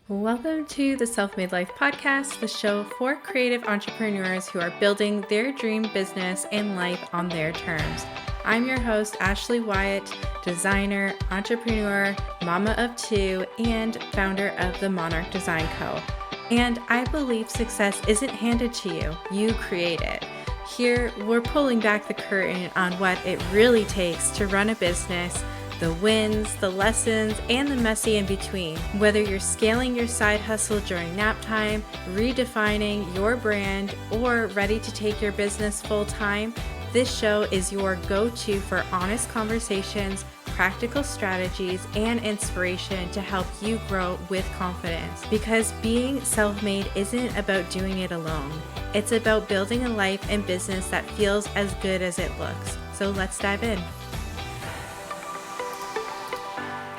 Welcome to the Self-Made Life podcast, the show for creative entrepreneurs who are building their dream business and life on their terms. I'm your host, Ashley Wyatt, designer, entrepreneur, mama of two, and founder of the Monarch Design Co. And I believe success isn't handed to you, you create it. Here, we're pulling back the curtain on what it really takes to run a business, the wins, the lessons, and the messy in between. Whether you're scaling your side hustle during nap time, redefining your brand, or ready to take your business full time, this show is your go-to for honest conversations, practical strategies, and inspiration to help you grow with confidence. Because being self-made isn't about doing it alone. It's about building a life and business that feels as good as it looks. So let's dive in.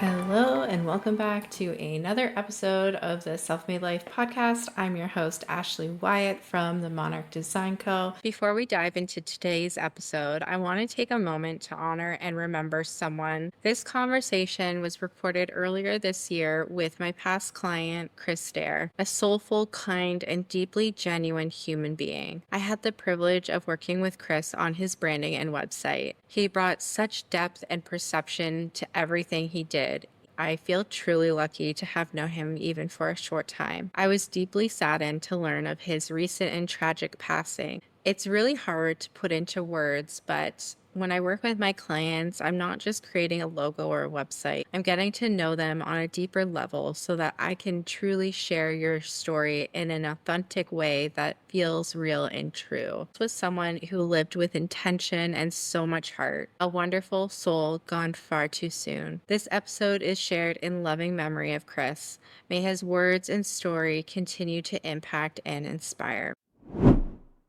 Hello, and welcome back to another episode of the Self-Made Life podcast. I'm your host, Ashley Wyatt from the Monarch Design Co. Before we dive into today's episode, I want to take a moment to honor and remember someone. This conversation was recorded earlier this year with my past client, Chris Deir, a soulful, kind, and deeply genuine human being. I had the privilege of working with Chris on his branding and website. He brought such depth and perception to everything he did. I feel truly lucky to have known him even for a short time. I was deeply saddened to learn of his recent and tragic passing. It's really hard to put into words, but when I work with my clients, I'm not just creating a logo or a website. I'm getting to know them on a deeper level so that I can truly share your story in an authentic way that feels real and true. This was someone who lived with intention and so much heart, a wonderful soul gone far too soon. This episode is shared in loving memory of Chris. May his words and story continue to impact and inspire.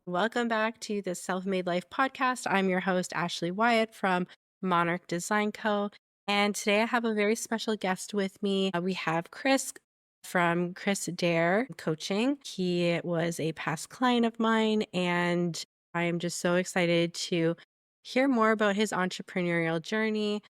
Welcome back to the Self-Made Life podcast. I'm your host, Ashley Wyatt from Monarch Design Co. And today I have a very special guest with me. We have Chris from Chris Deir Coaching. He was a past client of mine, and I am just so excited to hear more about his entrepreneurial journey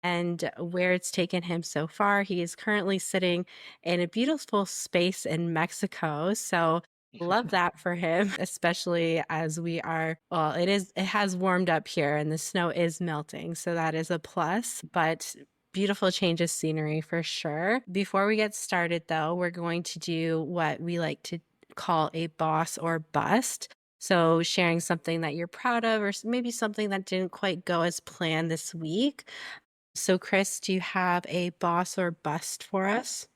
and where it's taken him so far. He is currently sitting in a beautiful space in Mexico. So love that for him, especially as it has warmed up here and the snow is melting. So that is a plus, but beautiful change of scenery for sure. Before we get started though, we're going to do what we like to call a boss or bust. So sharing something that you're proud of, or maybe something that didn't quite go as planned this week. So Chris, do you have a boss or bust for us?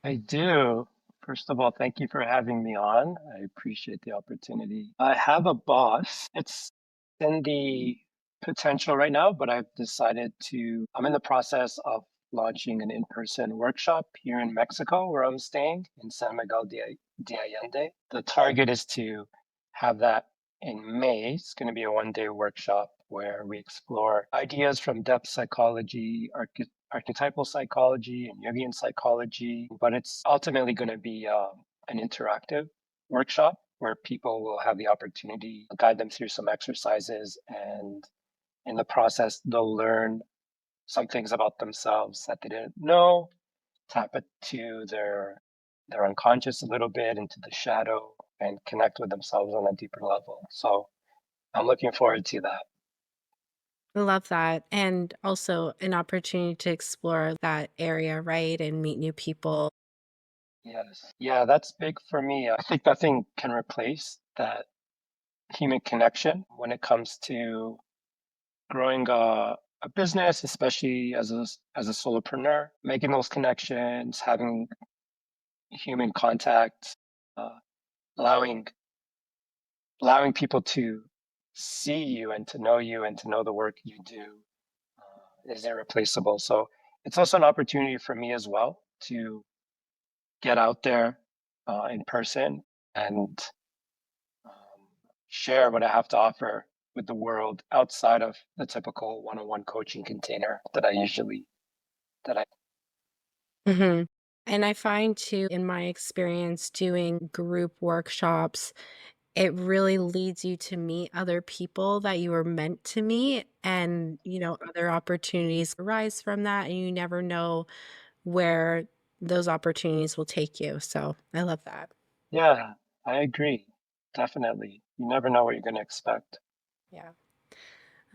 I do. First of all, thank you for having me on. I appreciate the opportunity. I have a boss. It's in the potential right now, but I'm in the process of launching an in-person workshop here in Mexico, where I'm staying in San Miguel de Allende. The target is to have that in May. It's going to be a one-day workshop where we explore ideas from depth psychology, archetypal psychology and Jungian psychology, but it's ultimately going to be an interactive workshop where people will have the opportunity to guide them through some exercises, and in the process, they'll learn some things about themselves that they didn't know, tap into their unconscious a little bit, into the shadow, and connect with themselves on a deeper level. So I'm looking forward to that. I love that. And also an opportunity to explore that area, right? And meet new people. Yes. Yeah, that's big for me. I think nothing can replace that human connection when it comes to growing a business, especially as a solopreneur, making those connections, having human contact, uh, allowing people to see you and to know you and to know the work you do is irreplaceable. So it's also an opportunity for me as well to get out there in person and um, share what I have to offer with the world outside of the typical one-on-one coaching container that I. hmm And I find too, in my experience doing group workshops, it really leads you to meet other people that you were meant to meet. And, other opportunities arise from that. And you never know where those opportunities will take you. So I love that. Yeah, I agree. Definitely. You never know what you're going to expect. Yeah.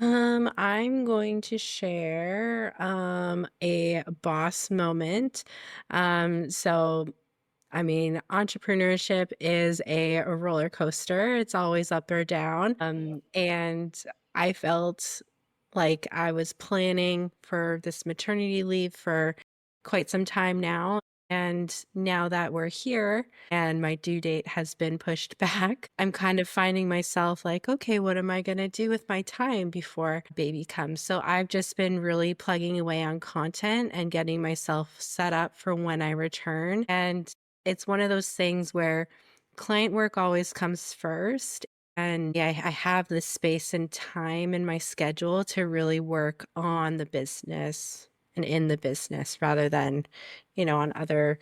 I'm going to share a boss moment. So I mean, entrepreneurship is a roller coaster. It's always up or down. And I felt like I was planning for this maternity leave for quite some time now. And now that we're here and my due date has been pushed back, I'm kind of finding myself like, okay, what am I going to do with my time before baby comes? So I've just been really plugging away on content and getting myself set up for when I return. And it's one of those things where client work always comes first. And yeah, I have the space and time in my schedule to really work on the business and in the business rather than, on other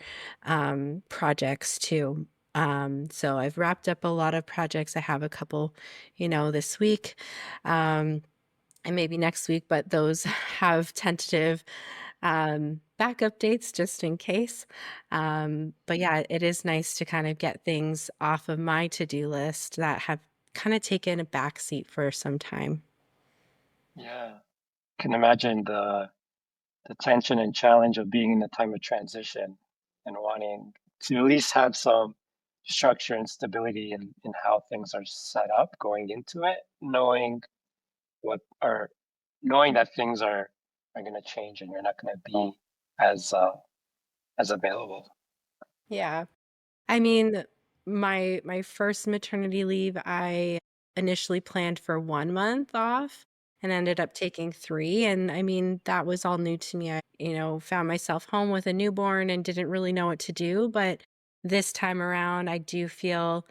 projects too. So I've wrapped up a lot of projects. I have a couple, this week. And maybe next week, but those have tentative backup dates just in case. But yeah, it is nice to kind of get things off of my to-do list that have kind of taken a backseat for some time. Yeah. Can imagine the tension and challenge of being in a time of transition and wanting to at least have some structure and stability in how things are set up going into it, what are knowing that things are going to change and you're not going to be as as available. Yeah. I mean, my first maternity leave, I initially planned for 1 month off and ended up taking 3, and I mean, that was all new to me. I, found myself home with a newborn and didn't really know what to do, but this time around, I do feel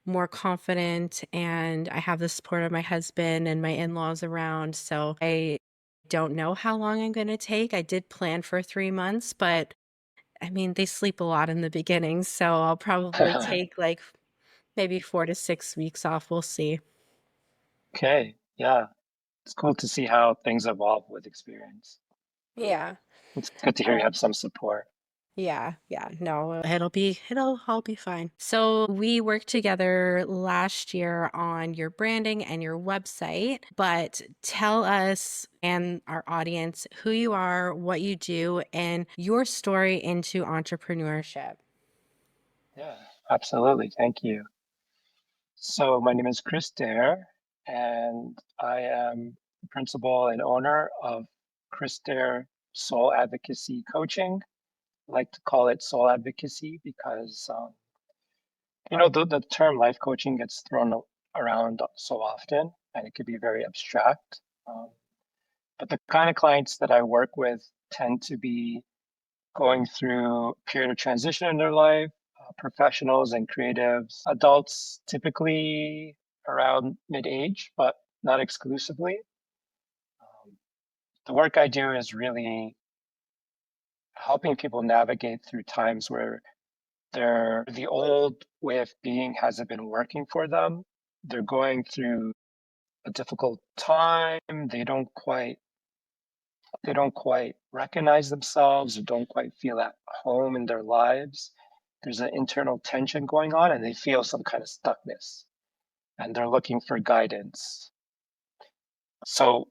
more confident, and I have the support of my husband and my in-laws around, so I don't know how long I'm gonna take. I did plan for 3 months, but I mean, they sleep a lot in the beginning, so I'll probably take, like, maybe 4 to 6 weeks off, we'll see. Okay. Yeah. It's cool to see how things evolve with experience. Yeah. It's good to hear you have some support. Yeah, yeah, no, it'll all be fine. So, we worked together last year on your branding and your website, but tell us and our audience who you are, what you do, and your story into entrepreneurship. Yeah, absolutely. Thank you. So my name is Chris Deir, and I am the principal and owner of Chris Deir Soul Advocacy Coaching. I like to call it Soul Advocacy because the term life coaching gets thrown around so often, and it could be very abstract. Um, but the kind of clients that I work with tend to be going through a period of transition in their life, professionals and creatives, adults typically around mid-age, but not exclusively. Um, the work I do is really helping people navigate through times where the old way of being hasn't been working for them. They're going through a difficult time. They don't quite recognize themselves or don't quite feel at home in their lives. There's an internal tension going on and they feel some kind of stuckness and they're looking for guidance. So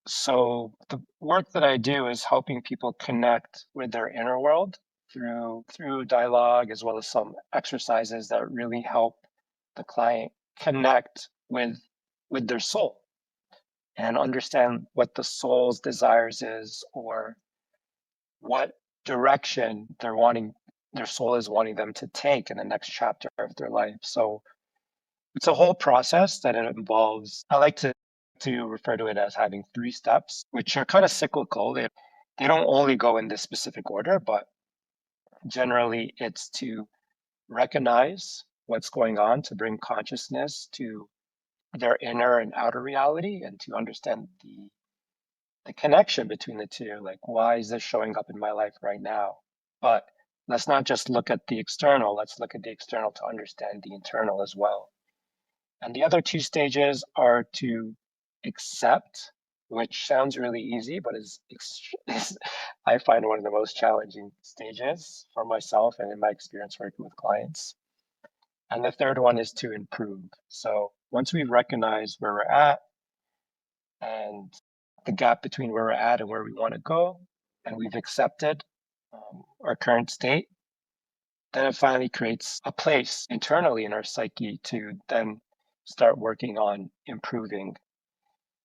so the work that I do is helping people connect with their inner world through dialogue as well as some exercises that really help the client connect with their soul and understand what the soul's desires is or what direction their soul is wanting them to take in the next chapter of their life. So it's a whole process that it involves. I like to refer to it as having 3 steps, which are kind of cyclical. They don't only go in this specific order, but generally it's to recognize what's going on, to bring consciousness to their inner and outer reality, and to understand the connection between the two. Like, why is this showing up in my life right now? But let's not just look at the external, let's look at the external to understand the internal as well. And the other 2 stages are to accept which sounds really easy, but is I find one of the most challenging stages for myself and in my experience working with clients. And the third one is to improve. So once we recognize where we're at and the gap between where we're at and where we want to go, and we've accepted our current state, then it finally creates a place internally in our psyche to then start working on improving.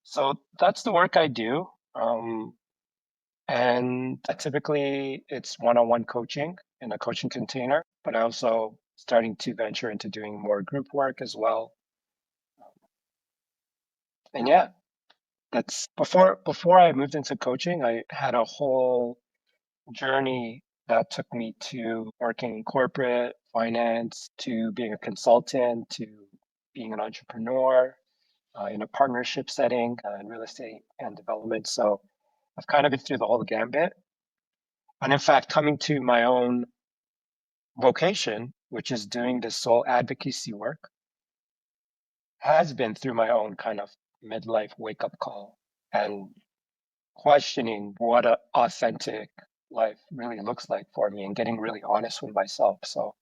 So that's the work I do. And typically it's one-on-one coaching in a coaching container, but also starting to venture into doing more group work as well. And yeah, that's before I moved into coaching, I had a whole journey that took me to working in corporate finance, to being a consultant, to being an entrepreneur in a partnership setting in real estate and development. So I've kind of been through the whole gambit. And in fact, coming to my own vocation, which is doing this soul advocacy work, has been through my own kind of midlife wake up call and questioning what a authentic life really looks like for me and getting really honest with myself. So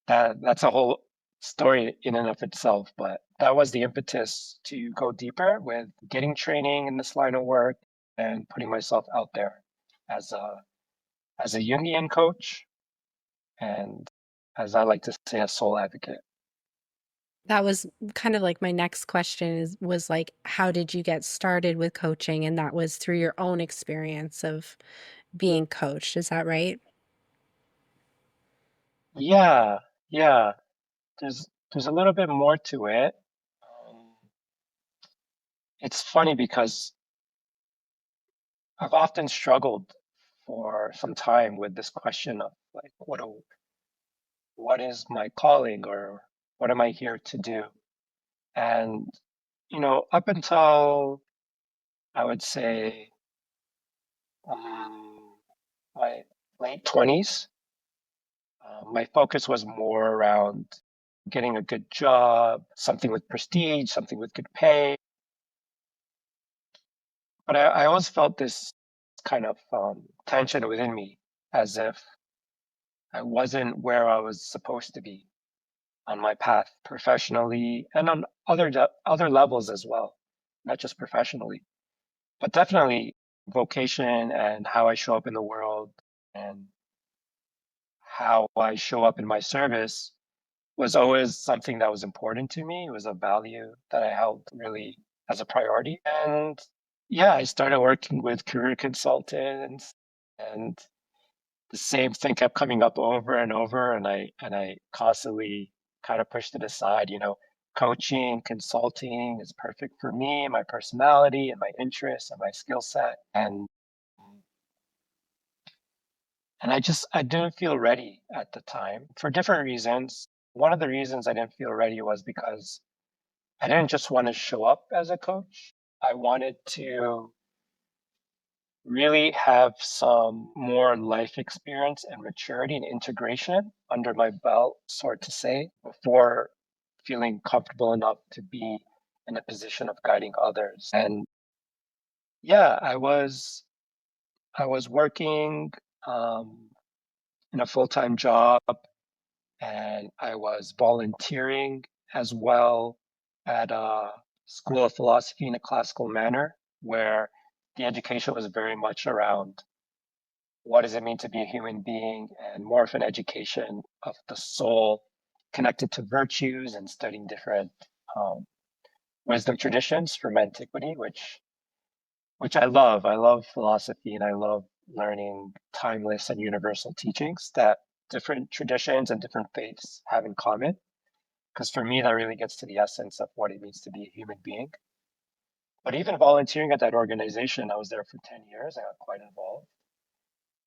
that's a whole story in and of itself, but that was the impetus to go deeper with getting training in this line of work and putting myself out there as a Jungian coach and, as I like to say, a soul advocate. That was kind of like my next question was like, how did you get started with coaching? And that was through your own experience of being coached. Is that right? Yeah, yeah. There's a little bit more to it. Um, it's funny because I've often struggled for some time with this question of like, what is my calling or what am I here to do? And up until I would say um, my late 20s, my focus was more around getting a good job, something with prestige, something with good pay. But I always felt this kind of tension within me, as if I wasn't where I was supposed to be on my path professionally and on other levels as well, not just professionally, but definitely vocation and how I show up in the world and how I show up in my service was always something that was important to me. It was a value that I held really as a priority. And yeah, I started working with career consultants and the same thing kept coming up over and over and I constantly kind of pushed it aside, coaching, consulting is perfect for me, my personality and my interests and my skill set. And I didn't feel ready at the time for different reasons. One of the reasons I didn't feel ready was because I didn't just want to show up as a coach. I wanted to really have some more life experience and maturity and integration under my belt, sort to say, before feeling comfortable enough to be in a position of guiding others. And yeah, I was working um, in a full-time job and I was volunteering as well at a school of philosophy in a classical manner, where the education was very much around what does it mean to be a human being and more of an education of the soul connected to virtues and studying different um, wisdom traditions from antiquity, which I love. I love philosophy and I love learning timeless and universal teachings that different traditions and different faiths have in common. Because for me, that really gets to the essence of what it means to be a human being. But even volunteering at that organization, I was there for 10 years. I got quite involved.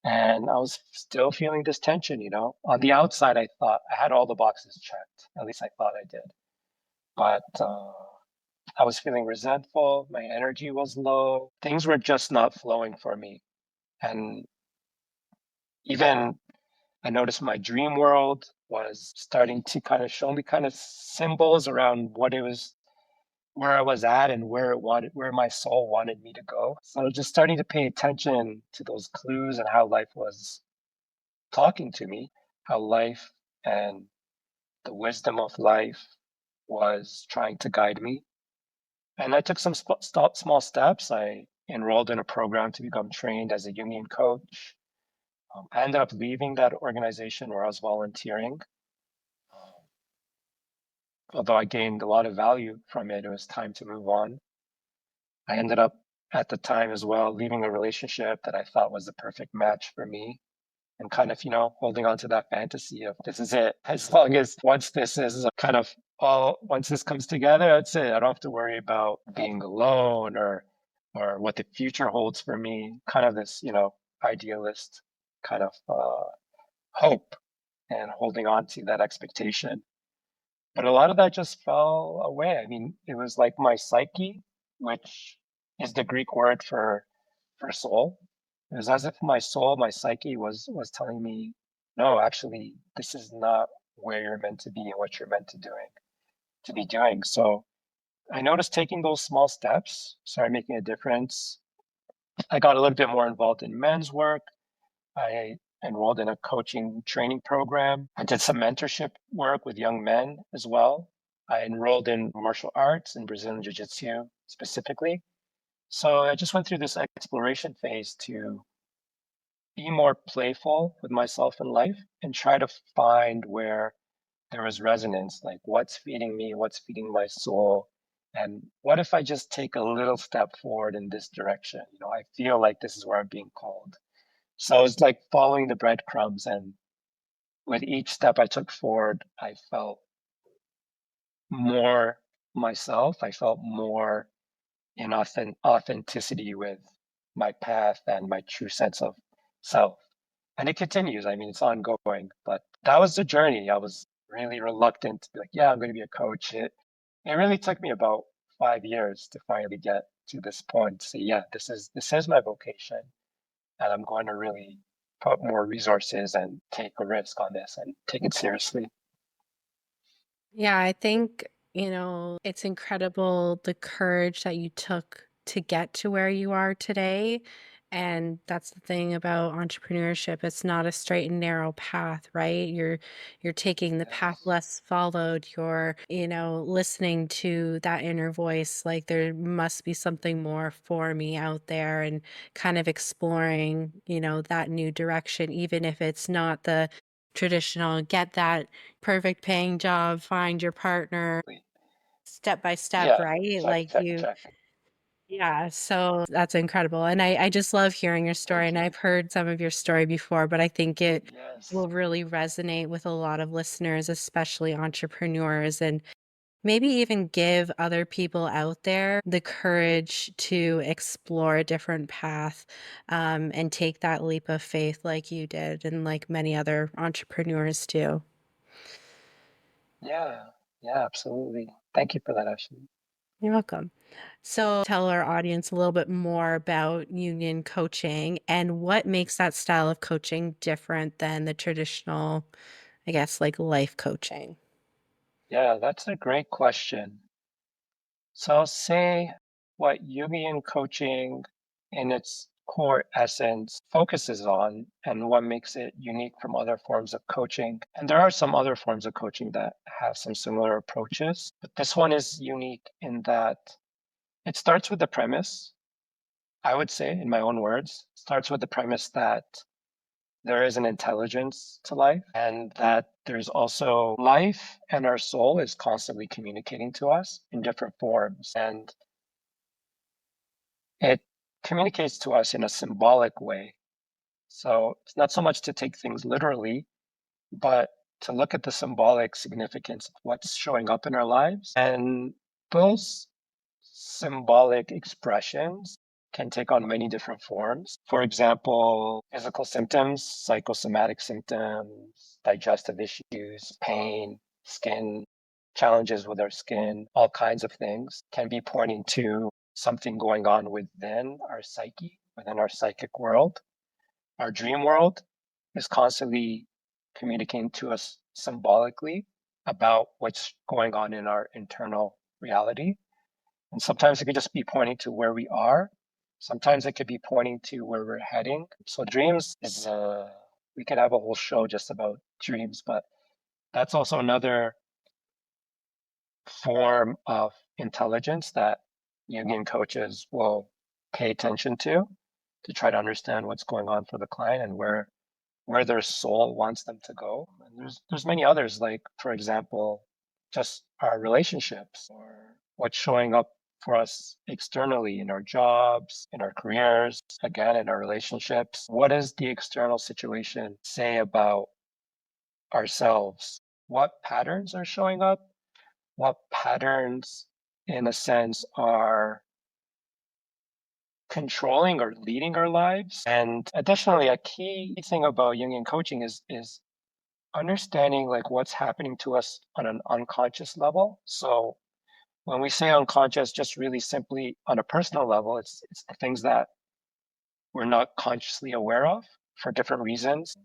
And I was still feeling this tension, On the outside, I thought I had all the boxes checked. At least I thought I did. But I was feeling resentful. My energy was low. Things were just not flowing for me. And even I noticed my dream world was starting to kind of show me kind of symbols around where I was at and where my soul wanted me to go. So just starting to pay attention to those clues and how life was talking to me, how life and the wisdom of life was trying to guide me. And I took some small steps. I enrolled in a program to become trained as a Jungian coach. I ended up leaving that organization where I was volunteering. Um, Although I gained a lot of value from it, it was time to move on. I ended up at the time as well leaving a relationship that I thought was the perfect match for me and kind of, holding on to that fantasy of this is it. As long as once this is a kind of all once this comes together, that's it. I don't have to worry about being alone or what the future holds for me. Kind of this, idealist kind of hope and holding on to that expectation. But a lot of that just fell away. I mean, it was like my psyche, which is the Greek word for soul. It was as if my soul, my psyche was telling me, no, actually, this is not where you're meant to be and what you're meant to be doing. So I noticed taking those small steps started making a difference. I got a little bit more involved in men's work. I enrolled in a coaching training program. I did some mentorship work with young men as well. I enrolled in martial arts and Brazilian Jiu Jitsu specifically. So I just went through this exploration phase to be more playful with myself in life and try to find where there was resonance, like what's feeding me, what's feeding my soul, and what if I just take a little step forward in this direction? I feel like this is where I'm being called. So it's like following the breadcrumbs, and with each step I took forward, I felt more myself. I felt more in authenticity with my path and my true sense of self. And it continues. I mean, it's ongoing, but that was the journey. I was really reluctant to be like, yeah, I'm going to be a coach. It really took me about 5 years to finally get to this point. Say, yeah, this is my vocation, and I'm going to really put more resources and take a risk on this and take it seriously. Yeah, I think, it's incredible the courage that you took to get to where you are today. And that's the thing about entrepreneurship. It's not a straight and narrow path, right? You're taking the path Yes. less followed. You're, listening to that inner voice, like there must be something more for me out there and kind of exploring, that new direction, even if it's not the traditional get that perfect paying job, find your partner step by step, Yeah. right? Check, Like check, you, check. yeah, so that's incredible. And I just love hearing your story. Thank And you. I've heard some of your story before, but I think it Yes. will really resonate with a lot of listeners, especially entrepreneurs, and maybe even give other people out there the courage to explore a different path and take that leap of faith like you did, and like many other entrepreneurs do. Yeah. Yeah, absolutely. Thank you for that, Ashley. You're welcome. So, tell our audience a little bit more about union coaching and what makes that style of coaching different than the traditional, I guess, like life coaching. Yeah, that's a great question. So I'll say what Jungian coaching in its core essence focuses on and what makes it unique from other forms of coaching. And there are some other forms of coaching that have some similar approaches, but this one is unique in that it starts with the premise, I would say, in my own words, starts with the premise that there is an intelligence to life and that there's also life and our soul is constantly communicating to us in different forms. And it communicates to us in a symbolic way. So it's not so much to take things literally, but to look at the symbolic significance of what's showing up in our lives. And those symbolic expressions can take on many different forms. For example, physical symptoms, psychosomatic symptoms, digestive issues, pain, skin challenges with our skin, all kinds of things can be pointing to something going on within our psyche, within our psychic world. Our dream world is constantly communicating to us symbolically about what's going on in our internal reality. And sometimes it could just be pointing to where we are. Sometimes it could be pointing to where we're heading. So dreams is we could have a whole show just about dreams, but that's also another form of intelligence that Jungian coaches will pay attention to try to understand what's going on for the client and where their soul wants them to go. And there's many others, like for example, just our relationships or what's showing up for us externally in our jobs, in our careers, again in our relationships. What does the external situation say about ourselves? What patterns are showing up? What patterns, in a sense, are controlling or leading our lives? And additionally, a key thing about Jungian coaching is understanding like what's happening to us on an unconscious level. So when we say unconscious, just really simply on a personal level, it's the things that we're not consciously aware of for different reasons.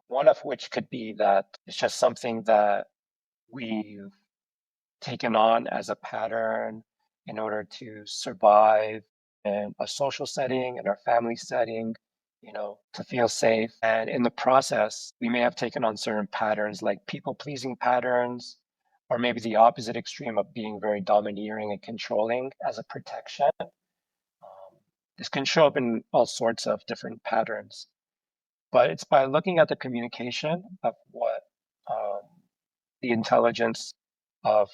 One of which could be that it's just something that we've taken on as a pattern in order to survive in a social setting, in our family setting, to feel safe. And in the process, we may have taken on certain patterns like people pleasing patterns, or maybe the opposite extreme of being very domineering and controlling as a protection. This can show up in all sorts of different patterns, but it's by looking at the communication of what um, the intelligence of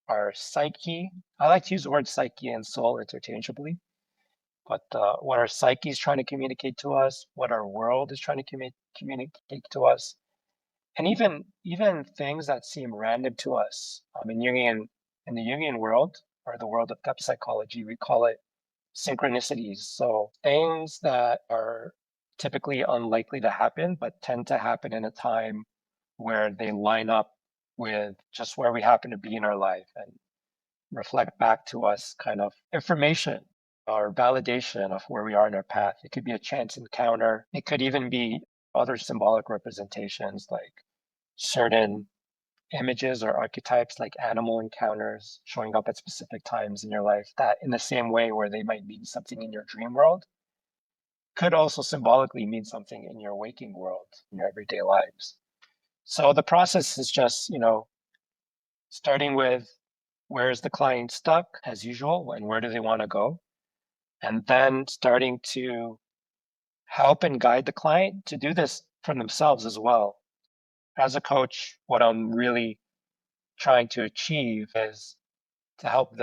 our psyche. I like to use the word psyche and soul interchangeably, but what our psyche is trying to communicate to us, what our world is trying to communicate to us, and even things that seem random to us. In the Jungian world or the world of depth psychology, we call it synchronicities. So things that are typically unlikely to happen, but tend to happen in a time where they line up with just where we happen to be in our life and reflect back to us kind of information or validation of where we are in our path. It could be a chance encounter. It could even be other symbolic representations like certain images or archetypes like animal encounters showing up at specific times in your life that in the same way where they might mean something in your dream world could also symbolically mean something in your waking world in your everyday lives. So the process is just, starting with where is the client stuck as usual and where do they want to go? And then starting to help and guide the client to do this for themselves as well. As a coach, what I'm really trying to achieve is to help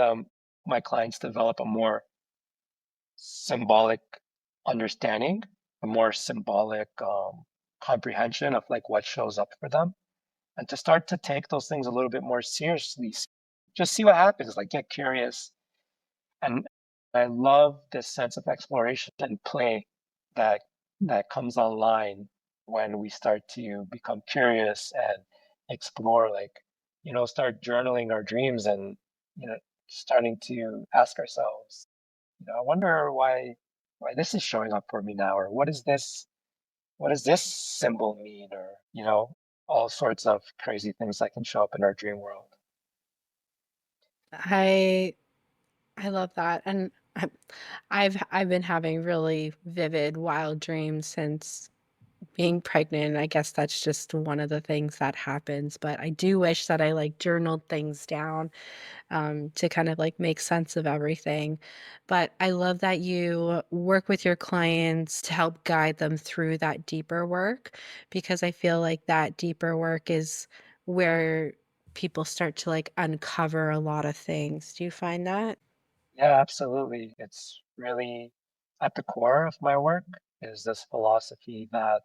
my clients develop a more symbolic understanding, a more symbolic comprehension of like what shows up for them, and to start to take those things a little bit more seriously. Just see what happens, like get curious. And I love this sense of exploration and play that that comes online when we start to become curious and explore, like, start journaling our dreams and, starting to ask ourselves, I wonder why this is showing up for me now, or what does this symbol mean, or, all sorts of crazy things that can show up in our dream world. I I love that, and I've been having really vivid, wild dreams since being pregnant. I guess that's just one of the things that happens, but I do wish that I, like, journaled things down, to kind of, like, make sense of everything. But I love that you work with your clients to help guide them through that deeper work, because I feel like that deeper work is where people start to, like, uncover a lot of things. Do you find that? Yeah, absolutely. It's really at the core of my work is this philosophy that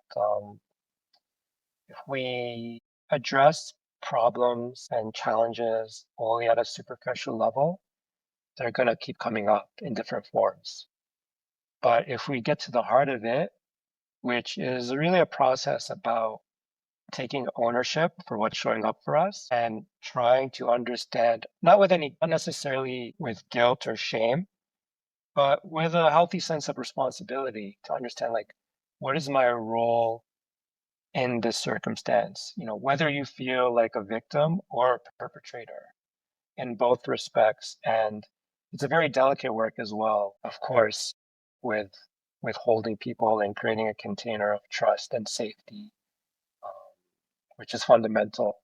if we address problems and challenges only at a superficial level, they're going to keep coming up in different forms. But if we get to the heart of it, which is really a process about taking ownership for what's showing up for us and trying to understand, not necessarily with guilt or shame, but with a healthy sense of responsibility to understand, like, what is my role in this circumstance? Whether you feel like a victim or a perpetrator. in both respects. And it's a very delicate work as well, of course, with holding people and creating a container of trust and safety, um, which is fundamental.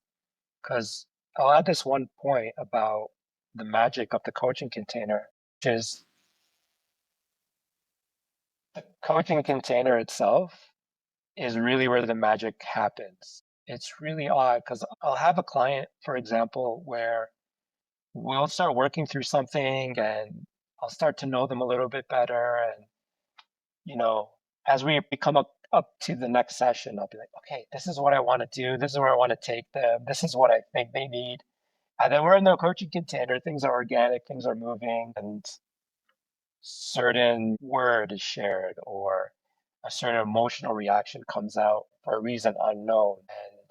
Because I'll add this one point about the magic of the coaching container, which is the coaching container itself is really where the magic happens. It's really odd because I'll have a client, for example, where we'll start working through something and I'll start to know them a little bit better. And, you know, as we come up to the next session, I'll be like, okay, this is what I want to do. This is where I want to take them. This is what I think they need. And then we're in the coaching container. Things are organic, things are moving, and certain word is shared or a certain emotional reaction comes out for a reason unknown. And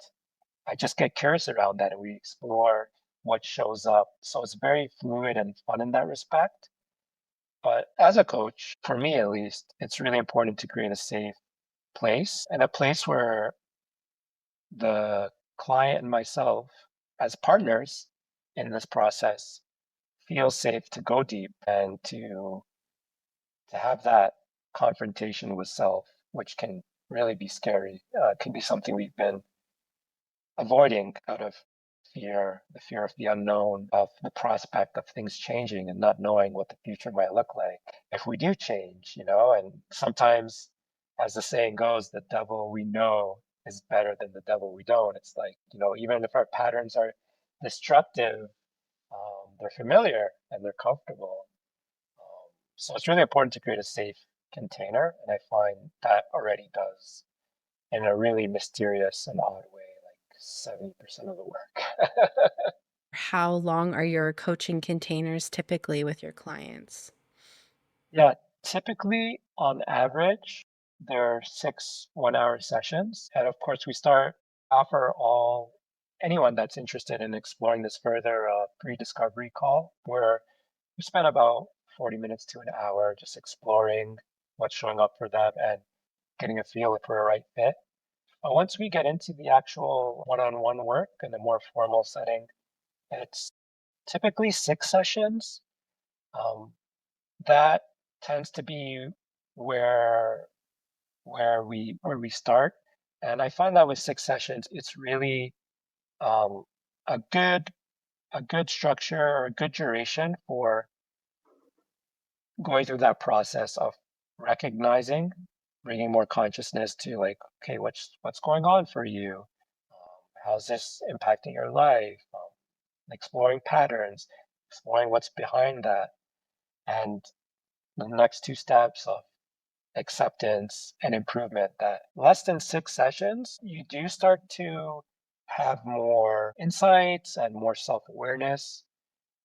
I just get curious around that and we explore what shows up. So it's very fluid and fun in that respect. But as a coach, for me at least, it's really important to create a safe place and a place where the client and myself, as partners in this process, feel safe to go deep and to have that confrontation with self, which can really be scary. Can be something we've been avoiding out of fear, the fear of the unknown, of the prospect of things changing and not knowing what the future might look like if we do change, you know? And sometimes, as the saying goes, the devil we know is better than the devil we don't. It's like, you know, even if our patterns are destructive, they're familiar and they're comfortable. So it's really important to create a safe container. And I find that already does in a really mysterious and odd way, like 70% of the work. How long are your coaching containers typically with your clients? Yeah, typically on average, there are 6 1-hour sessions. And of course, offer anyone that's interested in exploring this further a pre-discovery call where we spend about 40 minutes to an hour just exploring what's showing up for them and getting a feel if we're a right fit. But once we get into the actual one-on-one work in a more formal setting, it's typically 6 sessions. Um, that tends to be where where we start, and I find that with 6 sessions, it's really um, a good structure or a good duration for going through that process of recognizing, bringing more consciousness to like, okay, what's going on for you? How's this impacting your life? Exploring patterns, exploring what's behind that, and the next 2 steps of acceptance and improvement. That less than 6 sessions, you do start to have more insights and more self-awareness.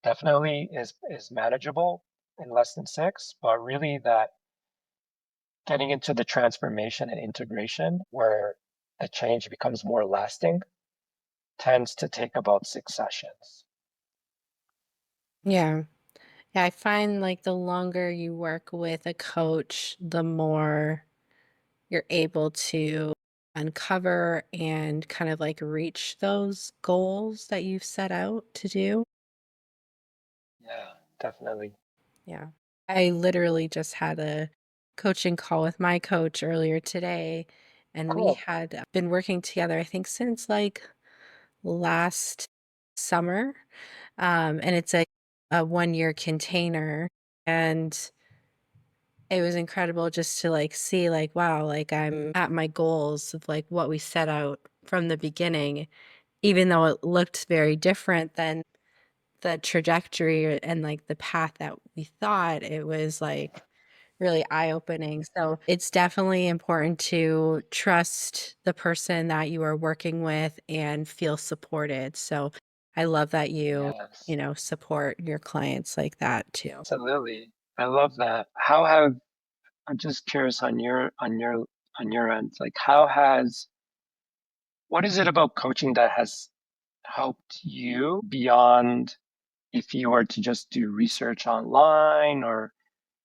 Definitely is manageable in less than 6, but really that getting into the transformation and integration where the change becomes more lasting tends to take about 6 sessions. Yeah. Yeah, I find like the longer you work with a coach, the more you're able to uncover and kind of like reach those goals that you've set out to do. Yeah, definitely. Yeah. I literally just had a coaching call with my coach earlier today, and we Cool. had been working together, I think, since like last summer. And it's a 1 year container. And it was incredible just to like see like, wow, like I'm at my goals of like what we set out from the beginning, even though it looked very different than the trajectory and like the path that we thought. It was like really eye-opening. So it's definitely important to trust the person that you are working with and feel supported. So I love that Yes, support your clients like that too. absolutely. I love that. I'm just curious on your end, like what is it about coaching that has helped you beyond if you were to just do research online or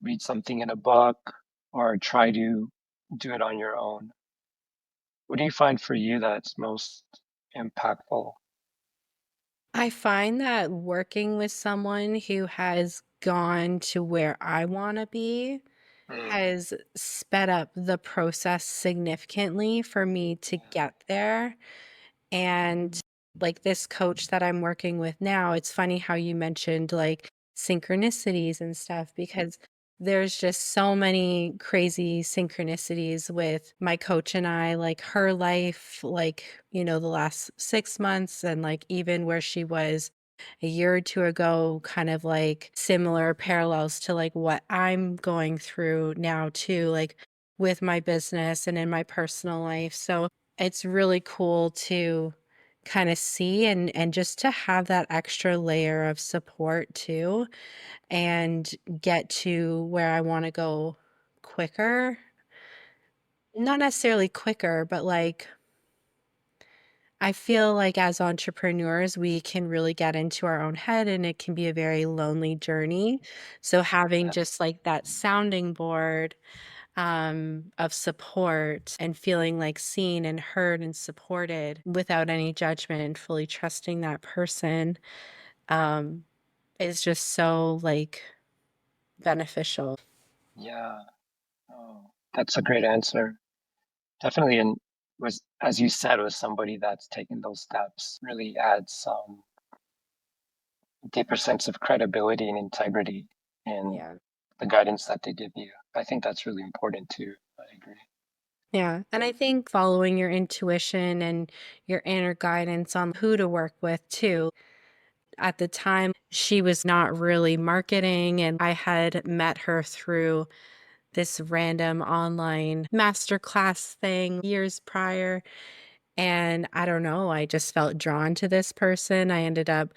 read something in a book or try to do it on your own? What do you find for you that's most impactful? I find that working with someone who has gone to where I want to be Mm, has sped up the process significantly for me to get there. And like this coach that I'm working with now, it's funny how you mentioned like synchronicities and stuff because there's just so many crazy synchronicities with my coach and I, like her life, like, the last 6 months, and like even where she was a year or two ago, kind of like similar parallels to like what I'm going through now, too, like with my business and in my personal life. So it's really cool to kind of see and just to have that extra layer of support too and get to where I want to go quicker. Not necessarily quicker, but like I feel like as entrepreneurs, we can really get into our own head and it can be a very lonely journey. So having yes. just like that sounding board of support and feeling like seen and heard and supported without any judgment and fully trusting that person um, is just so like beneficial. Yeah. Oh, that's a great answer. Definitely. And was, as you said, was somebody that's taken those steps really adds some deeper sense of credibility and integrity in Yeah. the guidance that they give you. I think that's really important too. I agree. Yeah. And I think following your intuition and your inner guidance on who to work with too. At the time, she was not really marketing, and I had met her through this random online masterclass thing years prior. And I don't know, I just felt drawn to this person. I ended up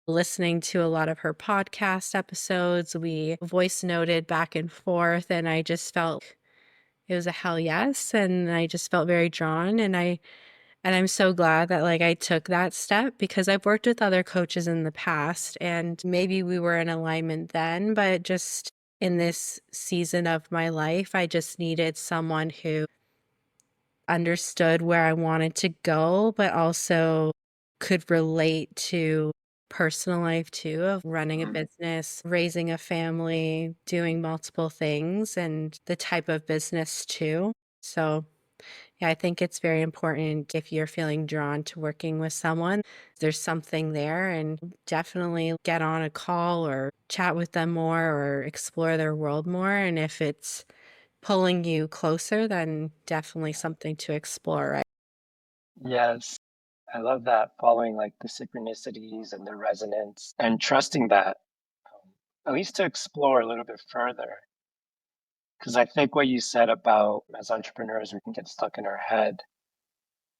listening to a lot of her podcast episodes. We voice noted back and forth, and I just felt it was a hell yes. And I just felt very drawn. And I'm so glad that like I took that step because I've worked with other coaches in the past and maybe we were in alignment then, but just in this season of my life, I just needed someone who understood where I wanted to go, but also could relate to personal life too of running a Mhm. business, raising a family, doing multiple things and the type of business too. So yeah, I think it's very important if you're feeling drawn to working with someone, there's something there, and definitely get on a call or chat with them more or explore their world more. And if it's pulling you closer, then definitely something to explore, right? Yes. I love that, following like the synchronicities and the resonance and trusting that, at least to explore a little bit further. Because I think what you said about as entrepreneurs, we can get stuck in our head.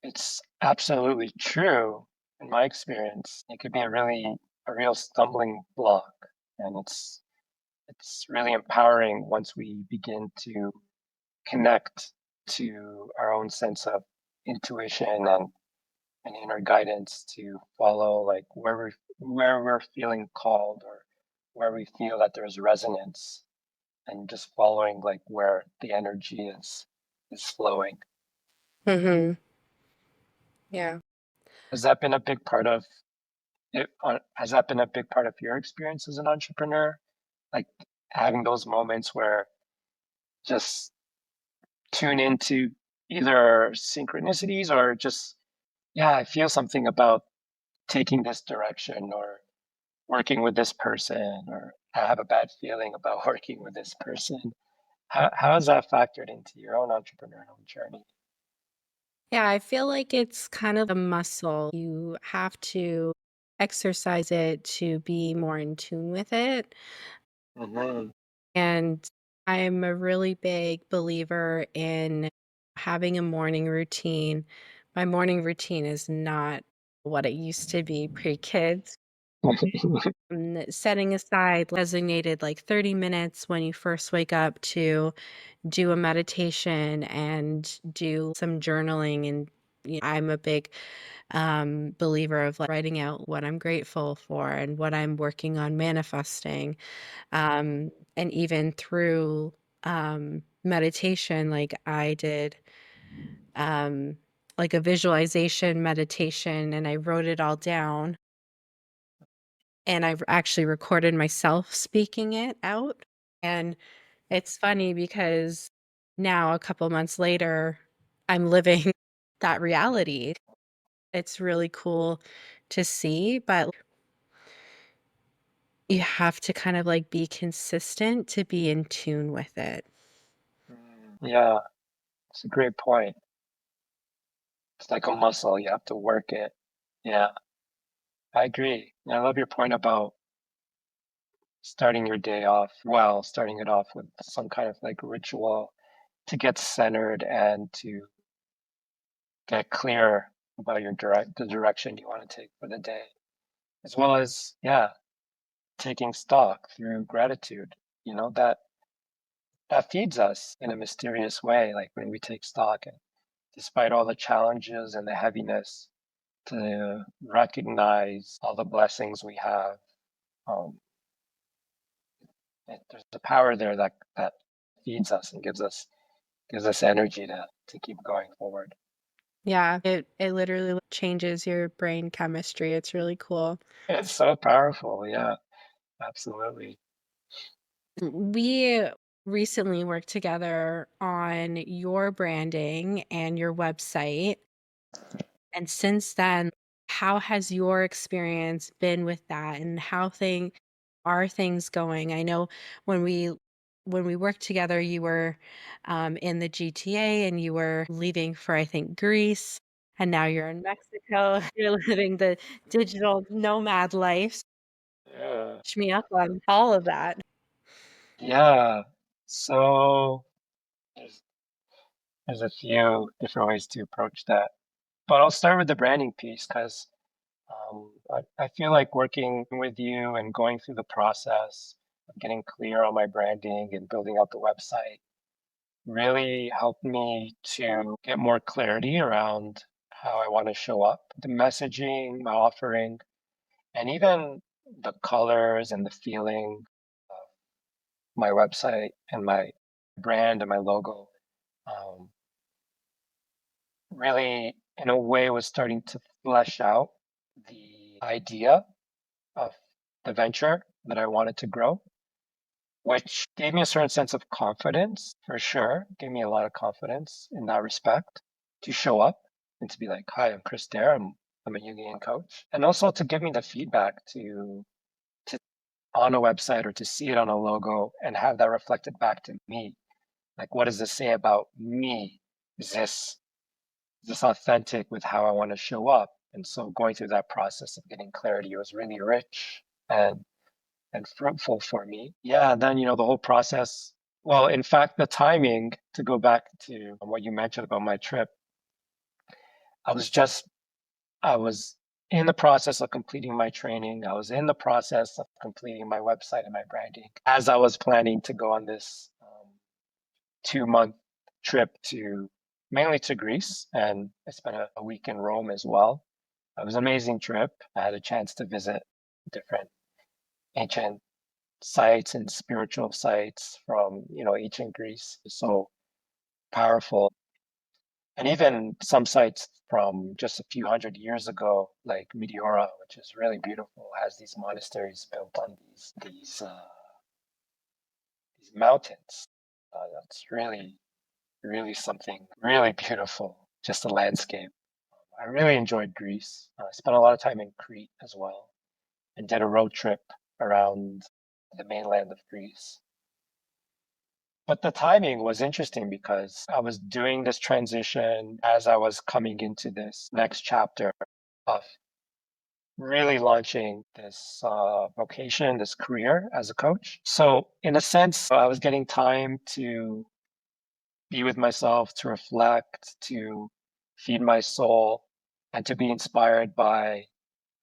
It's absolutely true in my experience. It could be a real stumbling block. And it's really empowering once we begin to connect to our own sense of intuition and inner guidance to follow like where we're feeling called or where we feel that there's resonance and just following like where the energy is flowing. Hmm. Yeah. Has that been a big part of has that been a big part of your experience as an entrepreneur, like having those moments where just tune into either synchronicities or just, yeah, I feel something about taking this direction or working with this person, or I have a bad feeling about working with this person. How has that factored into your own entrepreneurial journey? Yeah, I feel like it's kind of a muscle. You have to exercise it to be more in tune with it. Hmm. And I'm a really big believer in having a morning routine. My morning routine is not what it used to be pre-kids. Setting aside designated like 30 minutes when you first wake up to do a meditation and do some journaling. And I'm a big believer of like writing out what I'm grateful for and what I'm working on manifesting. And even through meditation, like I did um, like a visualization meditation and I wrote it all down. and I've actually recorded myself speaking it out. And it's funny because now, a couple months later, I'm living that reality. It's really cool to see, but you have to kind of like be consistent to be in tune with it. Yeah, it's a great point. It's like a muscle, you have to work it. Yeah, I agree. And I love your point about starting your day off well, starting it off with some kind of like ritual to get centered and to get clear about the direction you want to take for the day, as well as, yeah, taking stock through gratitude. You know, that feeds us in a mysterious way, like when we take stock and despite all the challenges and the heaviness, to recognize all the blessings we have. Um, there's a power there that feeds us and gives us energy to keep going forward. Yeah, it literally changes your brain chemistry. It's really cool. It's so powerful. Yeah, absolutely. We recently worked together on your branding and your website. And since then, how has your experience been with that and how thing are things going? I know when we worked together, you were in the GTA and you were leaving for I think Greece, and now you're in Mexico. You're living the digital nomad life. Yeah. Catch me up on all of that. Yeah. So there's there's a few different ways to approach that. But I'll start with the branding piece because I feel like working with you and going through the process of getting clear on my branding and building out the website really helped me to get more clarity around how I want to show up, the messaging, my offering, and even the colors and the feeling of my website and my brand and my logo. Um, really, in a way, was starting to flesh out the idea of the venture that I wanted to grow, which gave me a certain sense of confidence for sure. Gave me a lot of confidence in that respect to show up and to be like, "Hi, I'm Chris Deir. I'm a Jungian coach," and also to give me the feedback to on a website or to see it on a logo and have that reflected back to me. Like, what does this say about me? Is this authentic with how I want to show up? And so going through that process of getting clarity was really rich and fruitful for me. Yeah, and then the whole process. Well, in fact, the timing to go back to what you mentioned about my trip, I was just I was in the process of completing my training. I was in the process of completing my website and my branding as I was planning to go on this 2 month trip to mainly to Greece, and I spent a week in Rome as well. It was an amazing trip. I had a chance to visit different ancient sites and spiritual sites from ancient Greece. So powerful, and even some sites from just a few hundred years ago, like Meteora, which is really beautiful, has these monasteries built on these mountains. That's really something really beautiful. Just the landscape. I really enjoyed Greece. I spent a lot of time in Crete as well, and did a road trip around the mainland of Greece. But the timing was interesting because I was doing this transition as I was coming into this next chapter of really launching this vocation, this career as a coach. So, in a sense, I was getting time to be with myself, to reflect, to feed my soul, and to be inspired by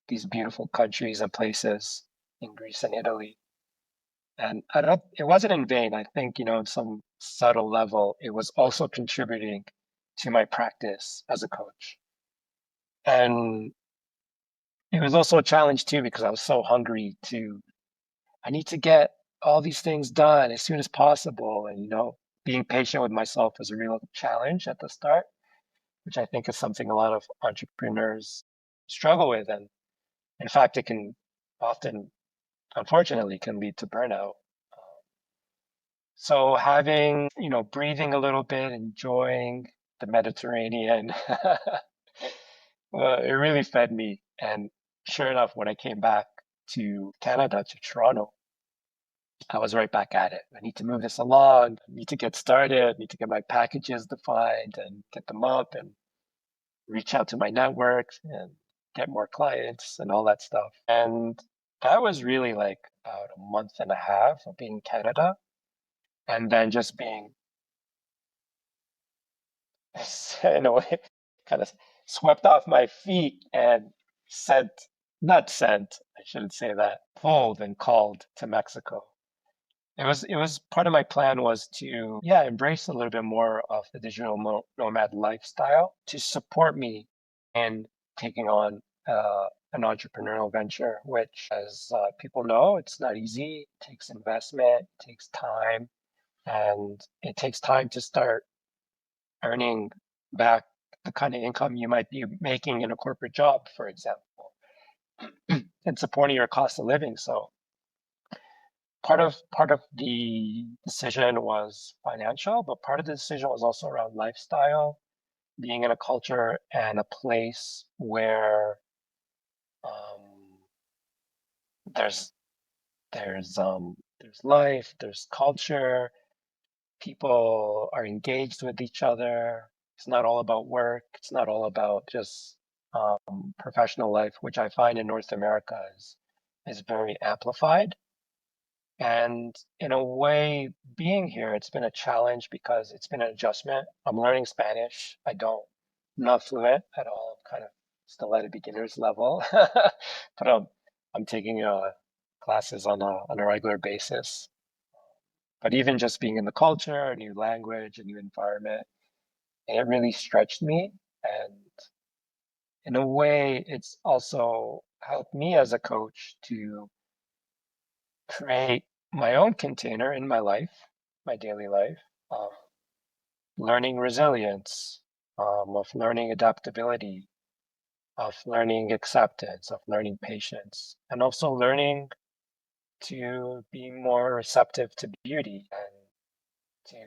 these beautiful countries and places in Greece and Italy. And it wasn't in vain. I think, on some subtle level, it was also contributing to my practice as a coach. And it was also a challenge too, because I was so hungry I need to get all these things done as soon as possible. And, being patient with myself was a real challenge at the start, which I think is something a lot of entrepreneurs struggle with. And in fact, it can often, unfortunately, can lead to burnout. So having, breathing a little bit, enjoying the Mediterranean, it really fed me. And sure enough, when I came back to Canada, to Toronto, I was right back at it. I need to move this along. I need to get started. I need to get my packages defined and get them up and reach out to my network and get more clients and all that stuff. And that was really like about a month and a half of being in Canada and then just being, in a way, kind of swept off my feet and sent, not sent, I shouldn't say that, pulled and called to Mexico. It was part of my plan was to, yeah, embrace a little bit more of the digital nomad lifestyle to support me in taking on an entrepreneurial venture, which, as people know, it's not easy. It takes investment, it takes time, and it takes time to start earning back the kind of income you might be making in a corporate job, for example, and supporting your cost of living. So part of the decision was financial, but part of the decision was also around lifestyle, being in a culture and a place where um, there's there's life, there's culture, people are engaged with each other. It's not all about work. It's not all about just professional life, which I find in North America is very amplified. And in a way, being here, it's been a challenge because it's been an adjustment. I'm learning Spanish. I'm not fluent at all. I'm kind of still at a beginner's level, but I'm taking classes on a regular basis. But even just being in the culture, a new language, a new environment, it really stretched me. And in a way, it's also helped me as a coach to create my own container in my life, my daily life, of learning resilience, of learning adaptability, of learning acceptance, of learning patience, and also learning to be more receptive to beauty and to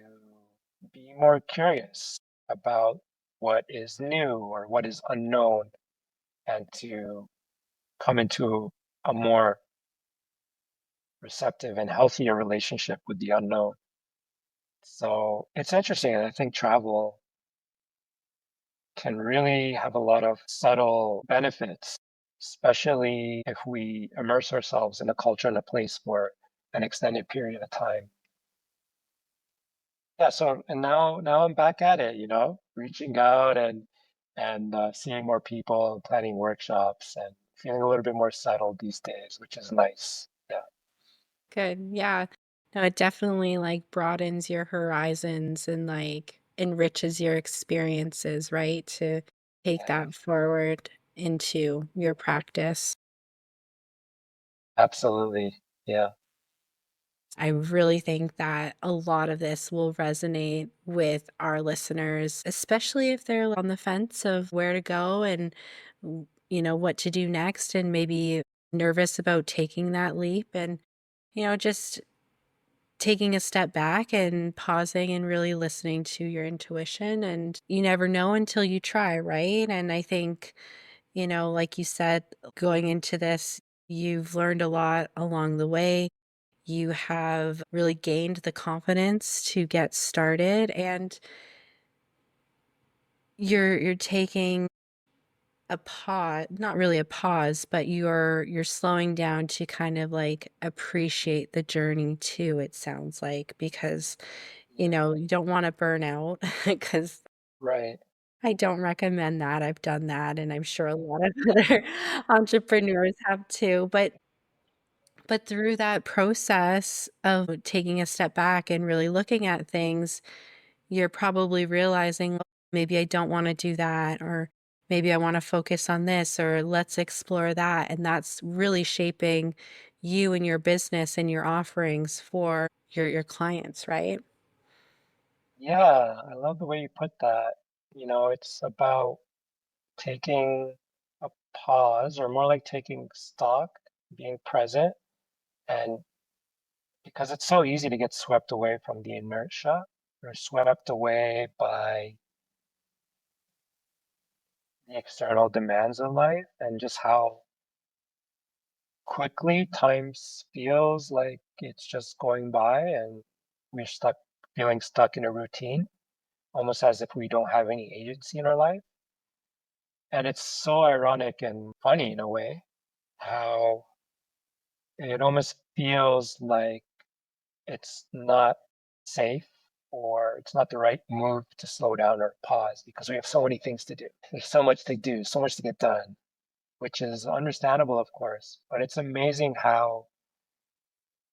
be more curious about what is new or what is unknown and to come into a more receptive and healthier relationship with the unknown. So it's interesting. And I think travel can really have a lot of subtle benefits, especially if we immerse ourselves in a culture and a place for an extended period of time. Yeah, so and now I'm back at it, reaching out and seeing more people, planning workshops, and feeling a little bit more settled these days, which is nice. Yeah, Good. Yeah. No, it definitely like broadens your horizons and like enriches your experiences, right? To take yeah, that forward into your practice. absolutely. Yeah, I really think that a lot of this will resonate with our listeners, especially if they're on the fence of where to go and, what to do next, and maybe nervous about taking that leap and, just taking a step back and pausing and really listening to your intuition. And you never know until you try, right? And I think, like you said, going into this, you've learned a lot along the way. You have really gained the confidence to get started, and you're taking a pause, not really a pause, but you're slowing down to kind of like appreciate the journey too, it sounds like, because yeah, you don't want to burn out because right. I don't recommend that. I've done that, and I'm sure a lot of other entrepreneurs have too. But through that process of taking a step back and really looking at things, you're probably realizing, "Well, maybe I don't want to do that, or maybe I want to focus on this, or let's explore that." And that's really shaping you and your business and your offerings for your clients, right? Yeah, I love the way you put that. It's about taking a pause, or more like taking stock. being present. And because it's so easy to get swept away from the inertia or swept away by the external demands of life and just how quickly time feels like it's just going by and we're feeling stuck in a routine, almost as if we don't have any agency in our life. And it's so ironic and funny in a way how it almost feels like it's not safe or it's not the right move to slow down or pause because we have so many things to do. There's so much to do, so much to get done, which is understandable, of course. But it's amazing how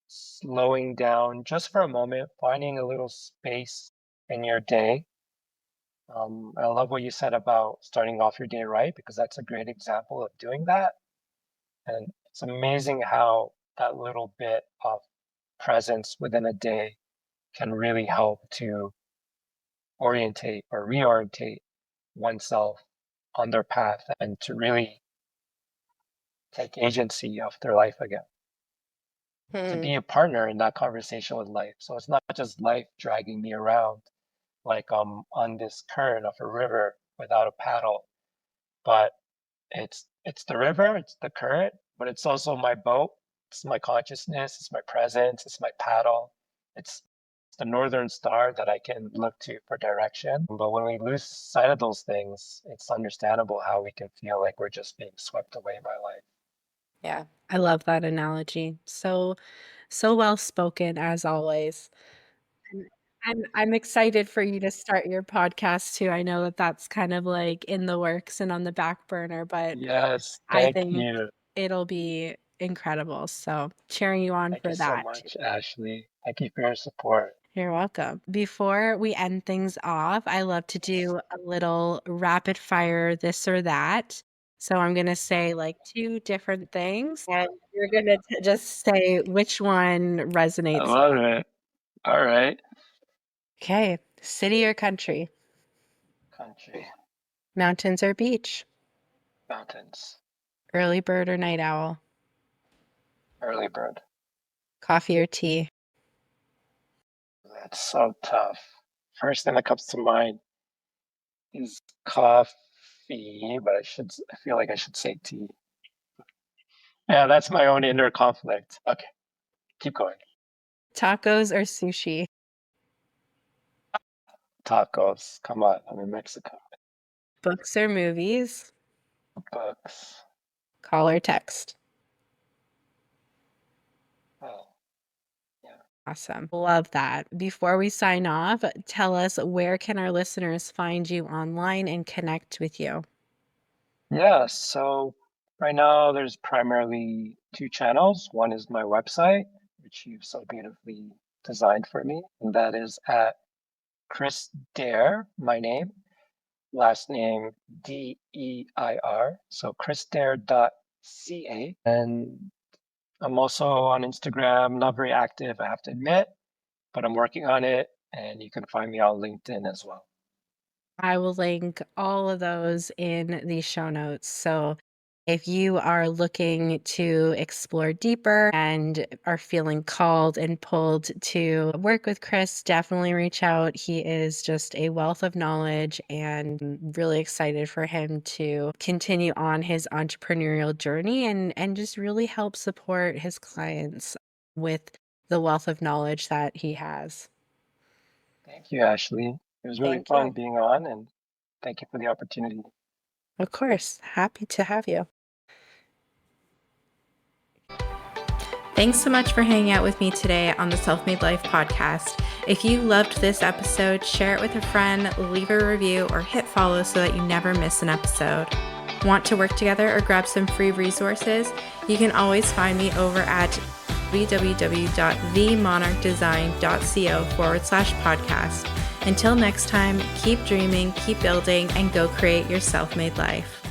slowing down just for a moment, finding a little space in your day. I love what you said about starting off your day right, because that's a great example of doing that. And it's amazing how that little bit of presence within a day can really help to orientate or reorientate oneself on their path and to really take agency of their life again, to be a partner in that conversation with life. So it's not just life dragging me around like I'm on this current of a river without a paddle, but it's the river, it's the current, but it's also my boat, it's my consciousness, it's my presence, it's my paddle, it's the northern star that I can look to for direction. But when we lose sight of those things, it's understandable how we can feel like we're just being swept away by life. Yeah, I love that analogy. So well spoken as always. And I'm excited for you to start your podcast too. I know that that's kind of like in the works and on the back burner, but Yes, I thank think you. it'll be incredible. So cheering you on Thank you for so that. much, Ashley. Thank you for your support. You're welcome. Before we end things off, I love to do a little rapid fire this or that. So I'm going to say like two different things, and you're going to just say which one I resonates. love it. All right. Okay, city or country, Country, mountains or beach, mountains, early bird or night owl, early bird. coffee or tea, That's so tough. First thing that comes to mind is coffee, but I feel like I should say tea. Yeah, that's my own inner conflict. Okay, keep going. tacos or sushi, Tacos. Come on, I'm in Mexico. books or movies, Books. call or text. Oh, yeah. Awesome. Love that. Before we sign off, tell us where can our listeners find you online and connect with you? Yeah, so right now there's primarily two channels. One is my website, which you've so beautifully designed for me, and that is at Chris Deir, my name, last name Deir. So chrisdeir.ca. And I'm also on Instagram, not very active, I have to admit, but I'm working on it. And you can find me on LinkedIn as well. I will link all of those in the show notes. So if you are looking to explore deeper and are feeling called and pulled to work with Chris, definitely reach out. He is just a wealth of knowledge and I'm really excited for him to continue on his entrepreneurial journey and just really help support his clients with the wealth of knowledge that he has. Thank you, Ashley. It was really Thank fun you. being on, and thank you for the opportunity. Of course, happy to have you. Thanks so much for hanging out with me today on the Self-Made Life podcast. If you loved this episode, share it with a friend, leave a review, or hit follow so that you never miss an episode. Want to work together or grab some free resources? You can always find me over at www.themonarchdesign.co/podcast. Until next time, keep dreaming, keep building, and go create your self-made life.